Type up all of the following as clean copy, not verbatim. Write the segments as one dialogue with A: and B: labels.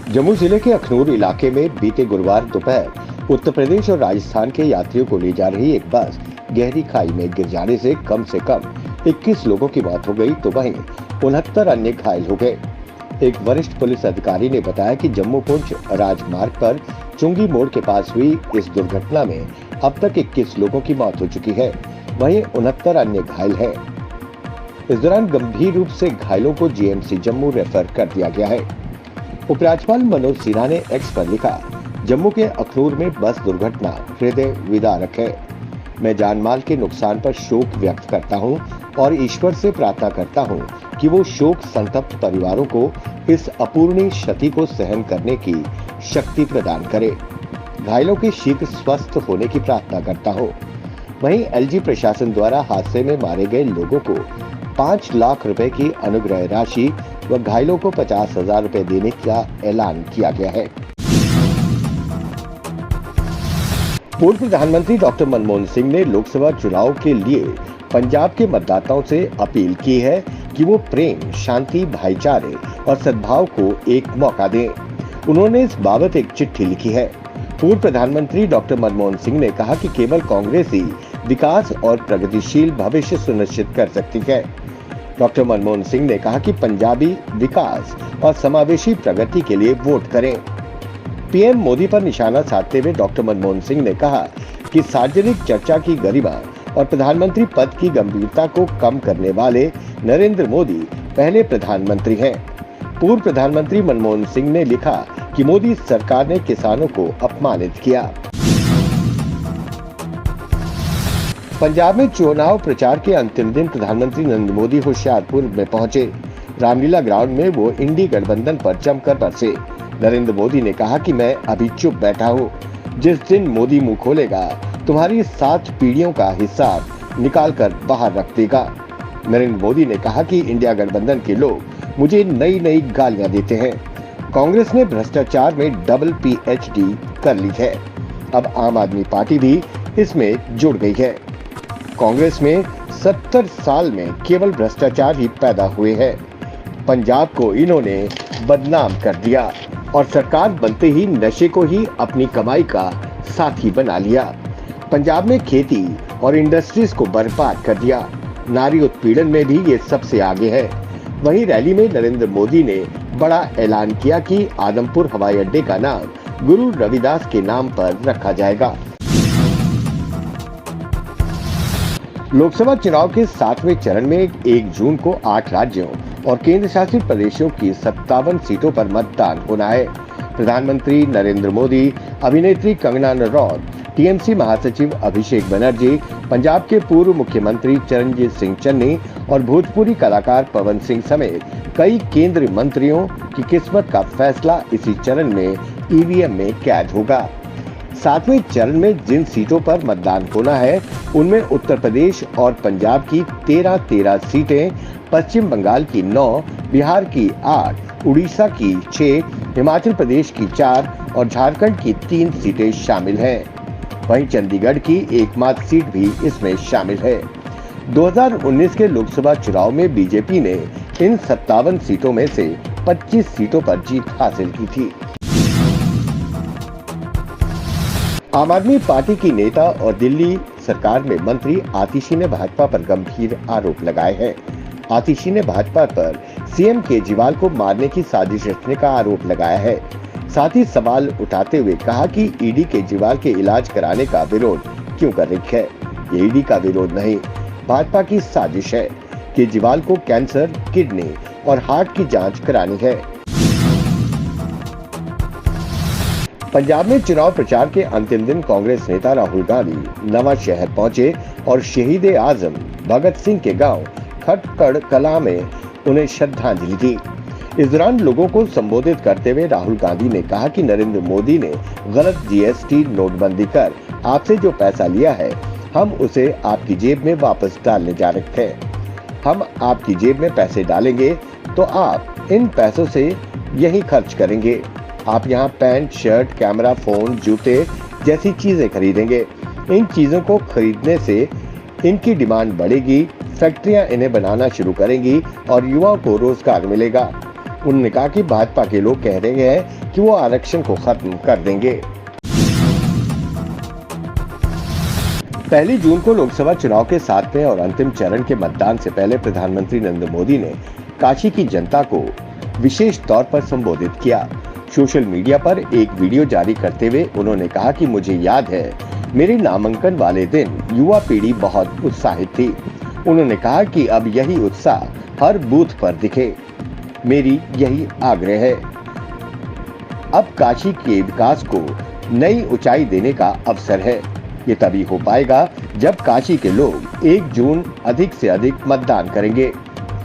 A: जम्मू जिले के अखनूर इलाके में बीते गुरुवार दोपहर उत्तर प्रदेश और राजस्थान के यात्रियों को ले जा रही एक बस गहरी खाई में गिर जाने से कम 21 लोगों की मौत हो गई तो वहीं 69 अन्य घायल हो गए। एक वरिष्ठ पुलिस अधिकारी ने बताया कि जम्मू पुंछ राजमार्ग पर चुंगी मोड़ के पास हुई इस दुर्घटना में अब तक 21 लोगों की मौत हो चुकी है, वहीं 69 अन्य घायल हैं। इस दौरान गंभीर रूप से घायलों को जीएमसी जम्मू रेफर कर दिया गया है। उपराज्यपाल मनोज सिन्हा ने एक्स पर लिखा, जम्मू के अखनूर में बस दुर्घटना हृदय विदारक है। मैं जानमाल के नुकसान पर शोक व्यक्त करता हूं और ईश्वर से प्रार्थना करता हूं कि वो शोक संतप्त परिवारों को इस अपूरणीय क्षति को सहन करने की शक्ति प्रदान करे। घायलों के शीघ्र स्वस्थ होने की प्रार्थना करता हूं। वहीं एलजी प्रशासन द्वारा हादसे में मारे गए लोगों को 5 लाख रुपए की अनुग्रह राशि व घायलों को 50,000 रुपए देने का ऐलान किया गया है। पूर्व प्रधानमंत्री डॉक्टर मनमोहन सिंह ने लोकसभा चुनाव के लिए पंजाब के मतदाताओं से अपील की है कि वो प्रेम, शांति, भाईचारे और सद्भाव को एक मौका दें। उन्होंने इस बाबत एक चिट्ठी लिखी है। पूर्व प्रधानमंत्री डॉक्टर मनमोहन सिंह ने कहा कि केवल कांग्रेस ही विकास और प्रगतिशील भविष्य सुनिश्चित कर सकती है। डॉक्टर मनमोहन सिंह ने कहा कि पंजाबी विकास और समावेशी प्रगति के लिए वोट करें। पीएम मोदी पर निशाना साधते हुए डॉक्टर मनमोहन सिंह ने कहा कि सार्वजनिक चर्चा की गरिमा और प्रधानमंत्री पद की गंभीरता को कम करने वाले नरेंद्र मोदी पहले प्रधानमंत्री हैं। पूर्व प्रधानमंत्री मनमोहन सिंह ने लिखा कि मोदी सरकार ने किसानों को अपमानित किया। पंजाब में चुनाव प्रचार के अंतिम दिन प्रधानमंत्री नरेंद्र मोदी होशियारपुर में पहुंचे। रामलीला ग्राउंड में वो इंडी गठबंधन पर जमकर बरसे। नरेंद्र मोदी ने कहा कि मैं अभी चुप बैठा हूँ, जिस दिन मोदी मुंह खोलेगा तुम्हारी 7 पीढ़ियों का हिसाब निकाल कर बाहर रख देगा। नरेंद्र मोदी ने कहा कि इंडिया गठबंधन के लोग मुझे नई नई गालियां देते हैं। कांग्रेस ने भ्रष्टाचार में डबल PhD कर ली है। अब आम आदमी पार्टी भी इसमें जुड़ गई है। कांग्रेस में 70 साल में केवल भ्रष्टाचार ही पैदा हुए हैं। पंजाब को इन्होंने बदनाम कर दिया और सरकार बनते ही नशे को ही अपनी कमाई का साथी बना लिया। पंजाब में खेती और इंडस्ट्रीज को बर्बाद कर दिया। नारी उत्पीड़न में भी ये सबसे आगे है। वहीं रैली में नरेंद्र मोदी ने बड़ा ऐलान किया कि आदमपुर हवाई अड्डे का नाम गुरु रविदास के नाम पर रखा जाएगा। लोकसभा चुनाव के 7वें चरण में 1 जून को 8 राज्यों और केंद्र शासित प्रदेशों की 57 सीटों पर मतदान होना है। प्रधानमंत्री नरेंद्र मोदी, अभिनेत्री कंगना रनौत, टीएमसी महासचिव अभिषेक बनर्जी, पंजाब के पूर्व मुख्यमंत्री चरणजीत सिंह चन्नी और भोजपुरी कलाकार पवन सिंह समेत कई केंद्रीय मंत्रियों की किस्मत का फैसला इसी चरण में ईवीएम में कैद होगा। 7वें चरण में जिन सीटों पर मतदान होना है उनमें उत्तर प्रदेश और पंजाब की 13 सीटें, पश्चिम बंगाल की 9, बिहार की 8, उड़ीसा की 6, हिमाचल प्रदेश की 4 और झारखंड की 3 सीटें शामिल हैं। वहीं चंडीगढ़ की एकमात्र सीट भी इसमें शामिल है। 2019 के लोकसभा चुनाव में बीजेपी ने इन 57 सीटों में से 25 सीटों पर जीत हासिल की थी। आम आदमी पार्टी की नेता और दिल्ली सरकार में मंत्री आतिशी ने भाजपा पर गंभीर आरोप लगाए हैं। आतिशी ने भाजपा पर सीएम केजरीवाल को मारने की साजिश रचने का आरोप लगाया है। साथ ही सवाल उठाते हुए कहा कि ईडी केजरीवाल के इलाज कराने का विरोध क्यों कर रही है। ये ईडी का विरोध नहीं, भाजपा की साजिश है। केजरीवाल को कैंसर, किडनी और हार्ट की जांच करानी है। पंजाब में चुनाव प्रचार के अंतिम दिन कांग्रेस नेता राहुल गांधी नवा शहर पहुंचे और शहीद आजम भगत सिंह के गांव खटकड़ कला में उन्हें श्रद्धांजलि दी। इस दौरान लोगों को संबोधित करते हुए राहुल गांधी ने कहा कि नरेंद्र मोदी ने गलत जीएसटी नोटबंदी कर आपसे जो पैसा लिया है, हम उसे आपकी जेब में वापस डालने जा रहे हैं। हम आपकी जेब में पैसे डालेंगे तो आप इन पैसों से यही खर्च करेंगे। आप यहाँ पैंट, शर्ट, कैमरा, फोन, जूते जैसी चीजें खरीदेंगे। इन चीजों को खरीदने से इनकी डिमांड बढ़ेगी, फैक्ट्रियां इन्हें बनाना शुरू करेंगी और युवाओं को रोजगार मिलेगा। उन्होंने कहा कि भाजपा के लोग कह रहे हैं कि वो आरक्षण को खत्म कर देंगे। 1 जून को लोकसभा चुनाव के 7वें और अंतिम चरण के मतदान से पहले प्रधानमंत्री नरेंद्र मोदी ने काशी की जनता को विशेष तौर पर संबोधित किया। सोशल मीडिया पर एक वीडियो जारी करते हुए उन्होंने कहा कि मुझे याद है मेरे नामांकन वाले दिन युवा पीढ़ी बहुत उत्साहित थी। उन्होंने कहा कि अब यही उत्साह हर बूथ पर दिखे। मेरी यही आग्रह है। अब काशी के विकास को नई ऊंचाई देने का अवसर है। ये तभी हो पाएगा जब काशी के लोग 1 जून अधिक से अधिक मतदान करेंगे।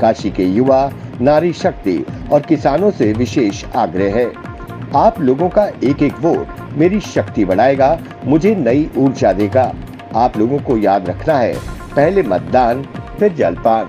A: काशी के युवा, नारी शक्ति और किसानों से विशेष आग्रह है। आप लोगों का एक एक वोट मेरी शक्ति बढ़ाएगा, मुझे नई ऊर्जा देगा। आप लोगों को याद रखना है, पहले मतदान फिर जलपान।